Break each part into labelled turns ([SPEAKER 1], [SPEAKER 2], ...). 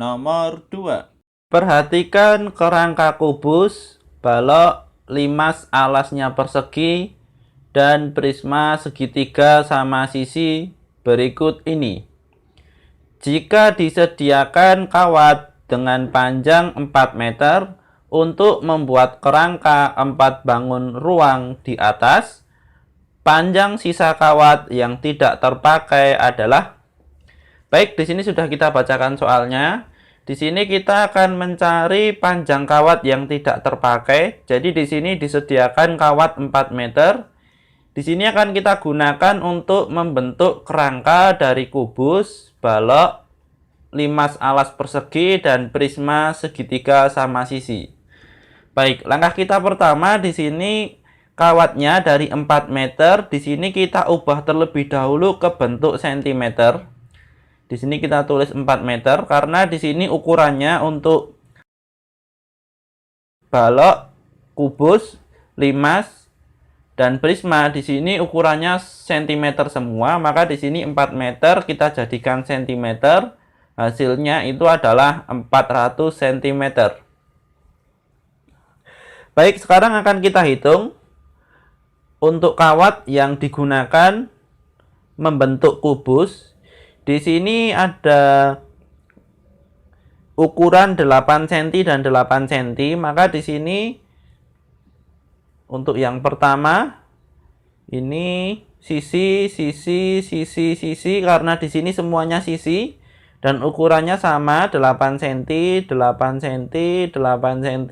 [SPEAKER 1] Nomor 2.
[SPEAKER 2] Perhatikan kerangka kubus, balok, limas alasnya persegi, dan prisma segitiga sama sisi berikut ini. Jika disediakan kawat dengan panjang 4 meter untuk membuat kerangka 4 bangun ruang di atas, panjang sisa kawat yang tidak terpakai adalah. Baik, di sini sudah kita bacakan soalnya. Di sini kita akan mencari panjang kawat yang tidak terpakai. Jadi di sini disediakan kawat 4 meter. Di sini akan kita gunakan untuk membentuk kerangka dari kubus, balok, limas alas persegi, dan prisma segitiga sama sisi. Baik, langkah kita pertama di sini kawatnya dari 4 meter. Di sini kita ubah terlebih dahulu ke bentuk sentimeter. Di sini kita tulis 4 meter karena di sini ukurannya untuk balok, kubus, limas, dan prisma di sini ukurannya sentimeter semua, maka di sini 4 meter kita jadikan sentimeter. Hasilnya itu adalah 400 cm. Baik, sekarang akan kita hitung untuk kawat yang digunakan membentuk kubus. Di sini ada ukuran 8 cm dan 8 cm, maka di sini untuk yang pertama ini sisi karena di sini semuanya sisi dan ukurannya sama 8 cm, 8 cm, 8 cm,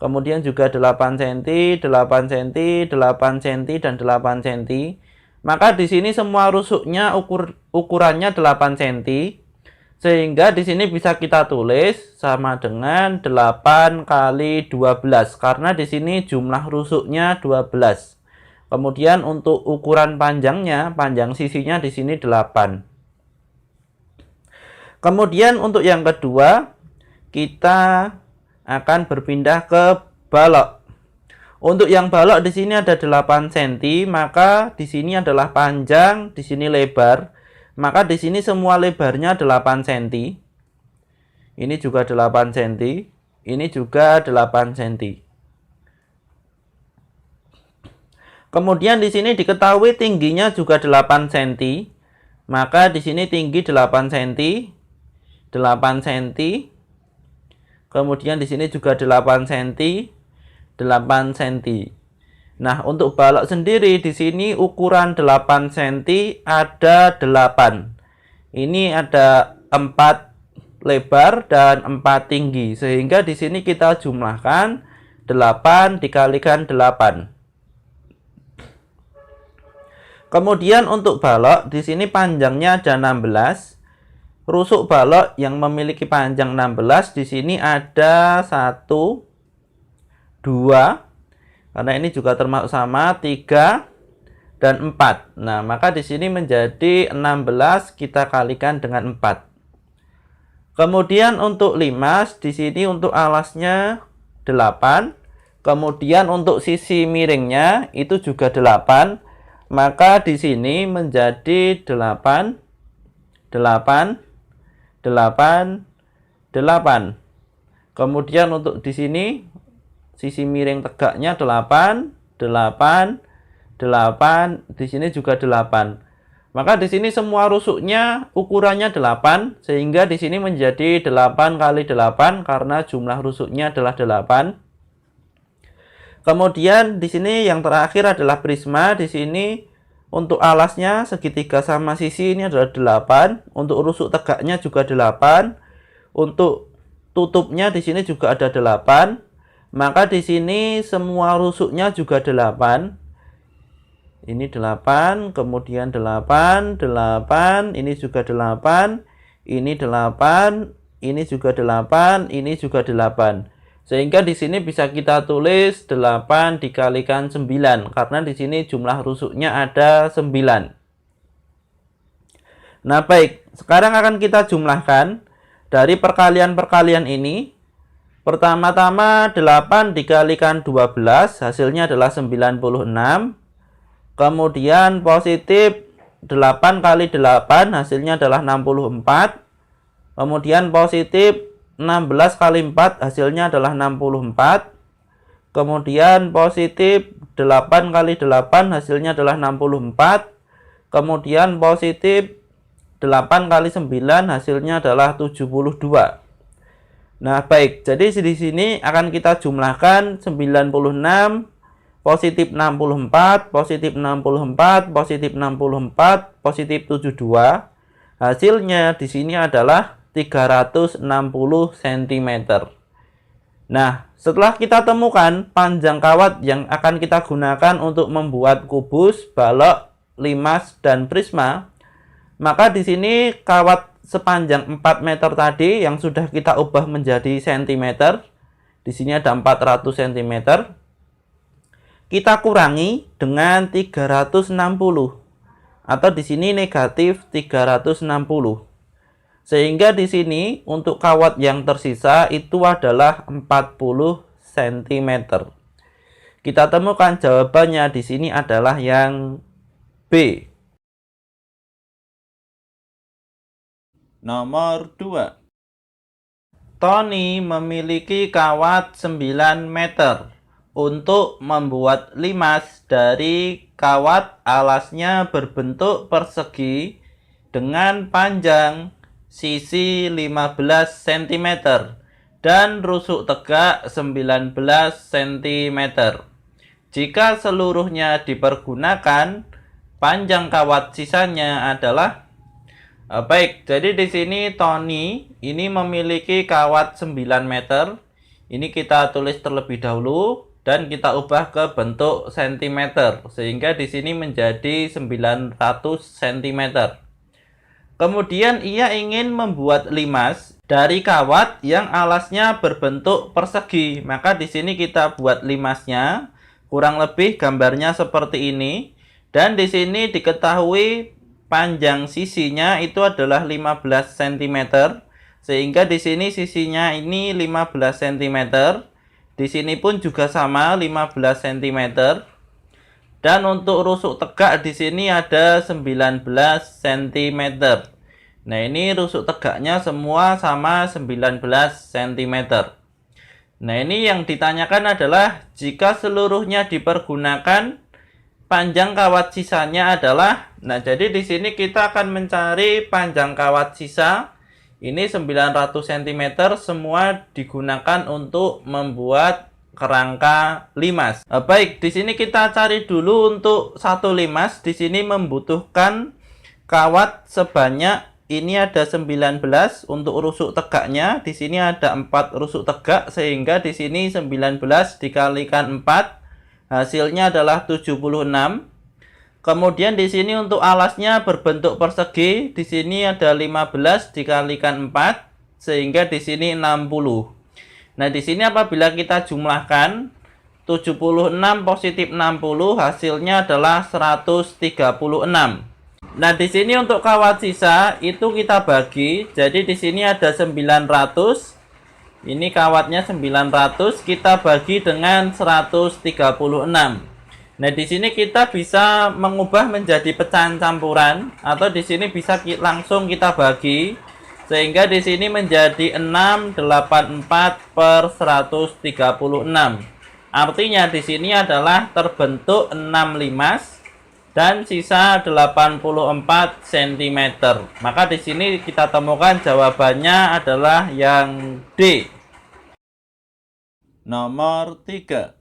[SPEAKER 2] kemudian juga 8 cm, 8 cm, 8 cm, dan 8 cm. Maka di sini semua rusuknya ukurannya 8 cm. Sehingga di sini bisa kita tulis sama dengan 8 kali 12 karena di sini jumlah rusuknya 12. Kemudian untuk ukuran panjangnya, panjang sisinya di sini 8. Kemudian untuk yang kedua, kita akan berpindah ke balok. Untuk yang balok di sini ada 8 cm, maka di sini adalah panjang, di sini lebar. Maka di sini semua lebarnya 8 cm. Ini juga 8 cm, ini juga 8 cm. Kemudian di sini diketahui tingginya juga 8 cm. Maka di sini tinggi 8 cm, 8 cm. Kemudian di sini juga 8 cm, 8 cm. Nah, untuk balok sendiri di sini ukuran 8 cm ada 8. Ini ada 4 lebar dan 4 tinggi. Sehingga di sini kita jumlahkan 8 dikalikan 8. Kemudian untuk balok di sini panjangnya ada 16. Rusuk balok yang memiliki panjang 16 di sini ada 1, 2, karena ini juga termasuk sama, 3 dan 4. Nah, maka di sini menjadi 16 kita kalikan dengan 4. Kemudian untuk limas di sini untuk alasnya 8. Kemudian untuk sisi miringnya itu juga 8. Maka di sini menjadi 8, 8, 8, 8. Kemudian untuk di sini sisi miring tegaknya 8, 8, 8, di sini juga 8. Maka di sini semua rusuknya ukurannya 8 sehingga di sini menjadi 8 kali 8 karena jumlah rusuknya adalah 8. Kemudian di sini yang terakhir adalah prisma. Di sini untuk alasnya segitiga sama sisi ini adalah 8. Untuk rusuk tegaknya juga 8. Untuk tutupnya di sini juga ada 8. Maka di sini semua rusuknya juga 8. Ini 8, kemudian 8, 8, ini juga 8, ini 8, ini juga 8, ini juga 8. Sehingga di sini bisa kita tulis 8 dikalikan 9 karena di sini jumlah rusuknya ada 9. Nah, baik, sekarang akan kita jumlahkan dari perkalian-perkalian ini. Pertama-tama 8 dikalikan 12 hasilnya adalah 96. Kemudian positif 8 kali 8 hasilnya adalah 64. Kemudian positif 16 kali 4 hasilnya adalah 64. Kemudian positif 8 kali 8 hasilnya adalah 64. Kemudian positif 8 kali 9 hasilnya adalah 72. Nah, baik. Jadi di sini akan kita jumlahkan 96, positif 64, positif 64, positif 64, positif 72. Hasilnya di sini adalah 360 cm. Nah, setelah kita temukan panjang kawat yang akan kita gunakan untuk membuat kubus, balok, limas, dan prisma, maka di sini kawat sepanjang 4 meter tadi yang sudah kita ubah menjadi cm, di sini ada 400 cm, kita kurangi dengan 360 atau di sini negatif 360. Sehingga di sini untuk kawat yang tersisa itu adalah 40 cm. Kita temukan jawabannya di sini adalah yang B. Nomor 2. Tony memiliki kawat 9 meter untuk membuat limas dari kawat alasnya berbentuk persegi dengan panjang sisi 15 cm dan rusuk tegak 19 cm. Jika seluruhnya dipergunakan, panjang kawat sisanya adalah baik. Jadi di sini Tony ini memiliki kawat 9 meter. Ini kita tulis terlebih dahulu dan kita ubah ke bentuk cm sehingga di sini menjadi 900 cm. Kemudian ia ingin membuat limas dari kawat yang alasnya berbentuk persegi. Maka di sini kita buat limasnya. Kurang lebih gambarnya seperti ini. Dan di sini diketahui panjang sisinya itu adalah 15 cm. Sehingga di sini sisinya ini 15 cm. Di sini pun juga sama 15 cm. Dan untuk rusuk tegak di sini ada 19 cm. Nah, ini rusuk tegaknya semua sama 19 cm. Nah, ini yang ditanyakan adalah jika seluruhnya dipergunakan, panjang kawat sisanya adalah, nah jadi di sini kita akan mencari panjang kawat sisa. Ini 900 cm semua digunakan untuk membuat kerangka limas. Baik, di sini kita cari dulu untuk satu limas. Di sini membutuhkan kawat sebanyak ini ada 19 untuk rusuk tegaknya. Di sini ada 4 rusuk tegak sehingga di sini 19 dikalikan 4 hasilnya adalah 76. Kemudian di sini untuk alasnya berbentuk persegi. Di sini ada 15 dikalikan 4 sehingga di sini 60. Nah, di sini apabila kita jumlahkan 76 positif 60 hasilnya adalah 136. Nah, di sini untuk kawat sisa itu kita bagi. Jadi di sini ada 900. Ini kawatnya 900 kita bagi dengan 136. Nah, di sini kita bisa mengubah menjadi pecahan campuran atau di sini bisa langsung kita bagi sehingga di sini menjadi 684 per 136. Artinya di sini adalah terbentuk 6 limas dan sisa 84 cm. Maka di sini kita temukan jawabannya adalah yang D. Nomor 3.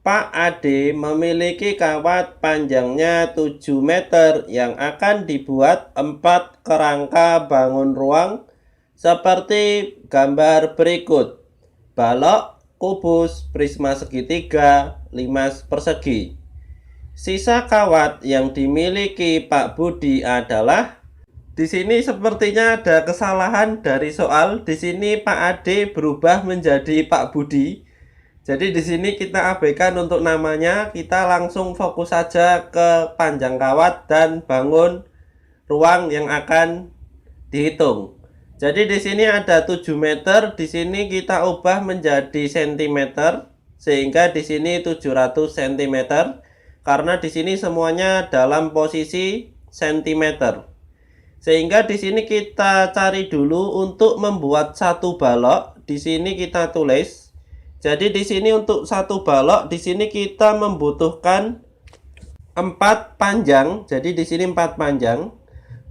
[SPEAKER 2] Pak Ade memiliki kawat panjangnya 7 meter yang akan dibuat 4 kerangka bangun ruang seperti gambar berikut: balok, kubus, prisma segitiga, limas persegi. Sisa kawat yang dimiliki Pak Budi adalah, di sini sepertinya ada kesalahan dari soal. Di sini Pak Ade berubah menjadi Pak Budi. Jadi di sini kita abaikan untuk namanya, kita langsung fokus saja ke panjang kawat dan bangun ruang yang akan dihitung. Jadi di sini ada 7 meter, di sini kita ubah menjadi cm sehingga di sini 700 cm karena di sini semuanya dalam posisi cm.
[SPEAKER 1] Sehingga di sini kita cari dulu untuk membuat satu balok. Di sini kita tulis. Jadi di sini untuk satu balok di sini kita membutuhkan 4 panjang. Jadi di sini 4 panjang.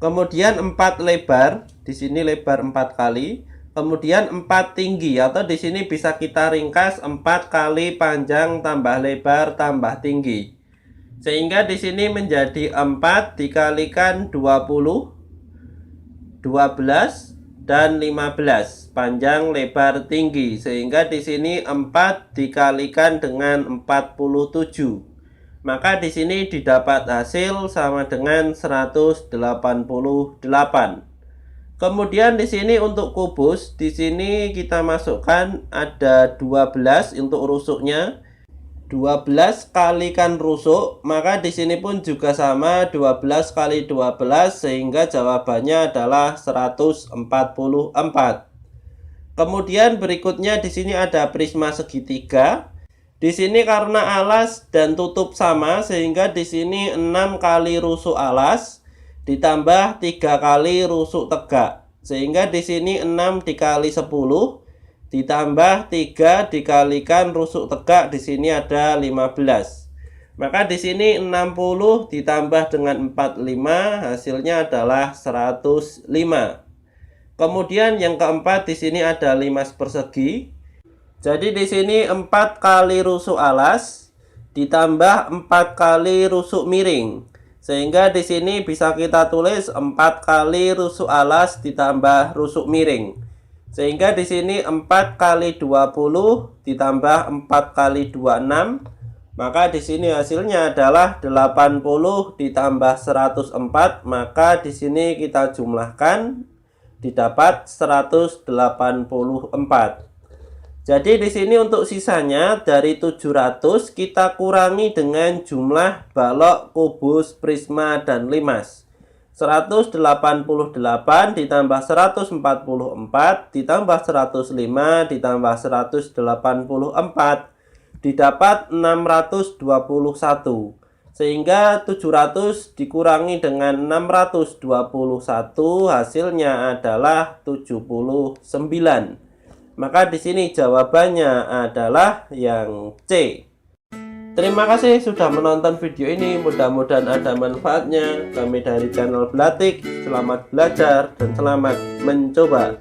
[SPEAKER 1] Kemudian 4 lebar. Di sini lebar 4 kali. Kemudian 4 tinggi, atau di sini bisa kita ringkas 4 kali panjang tambah lebar tambah tinggi. Sehingga di sini menjadi 4 dikalikan 20, 12 dan 15 panjang lebar tinggi. Sehingga di sini 4 dikalikan dengan 47. Maka di sini didapat hasil sama dengan 188. Kemudian di sini untuk kubus, di sini kita masukkan ada 12 untuk rusuknya. 12 kalikan rusuk, maka di sini pun juga sama 12 kali 12 sehingga jawabannya adalah 144. Kemudian berikutnya di sini ada prisma segitiga. Di sini karena alas dan tutup sama sehingga di sini 6 kali rusuk alas ditambah 3 kali rusuk tegak. Sehingga di sini 6 dikali 10 ditambah 3 dikalikan rusuk tegak, di sini ada 15. Maka di sini 60 ditambah dengan 45 hasilnya adalah 105. Kemudian yang keempat di sini ada limas persegi. Jadi di sini 4 kali rusuk alas ditambah 4 kali rusuk miring. Sehingga di sini bisa kita tulis 4 kali rusuk alas ditambah rusuk miring. Sehingga di sini 4 kali 20 ditambah 4 kali 26. Maka di sini hasilnya adalah 80 ditambah 104. Maka di sini kita jumlahkan didapat 184. Jadi di sini untuk sisanya dari 700 kita kurangi dengan jumlah balok, kubus, prisma, dan limas. 188 ditambah 144 ditambah 105 ditambah 184 didapat 621. Sehingga 700 dikurangi dengan 621 hasilnya adalah 79. Maka di sini jawabannya adalah yang C. Terima kasih sudah menonton video ini. Mudah-mudahan ada manfaatnya. Kami dari channel Blatik, selamat belajar dan selamat mencoba.